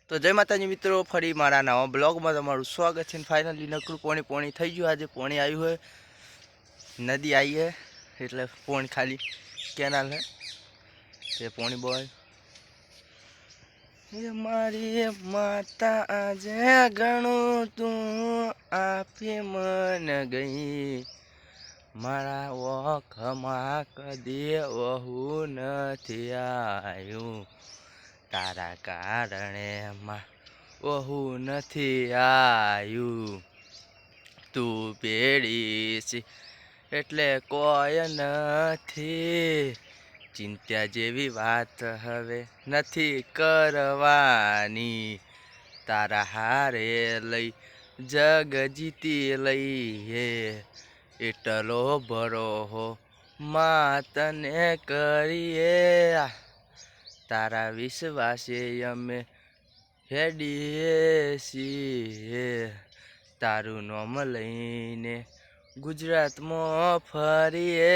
તો જય માતાજી મિત્રો, ફરી મારા નવા બ્લોગમાં તમારું સ્વાગત છે. ફાઇનલી નકરું પોણી થઈ ગયું. આજે પોણી આવ્યું હોય, નદી આવી है એટલે પોણી ખાલી કેનાલ है તે પોણી બોય એ મારી માતા આજે ઘણું તું આપી મન ગઈ, મારા ઓખમાં કદી વહુ નથી આવ્યું, તારા કારણે માં વહુ નથી આવ્યું, તું પેડી છી એટલે કોઈ નથી, ચિંતા જેવી વાત હવે નથી કરવાની, તારા હારે લઈ જગ જીતી લઈ હે, એટલો ભરોહો માં તને કરીએ, તારા વિશ્વાસે અમે હેડીએ છીએ, તારું નામ લઈને ગુજરાતમાં ફરીએ,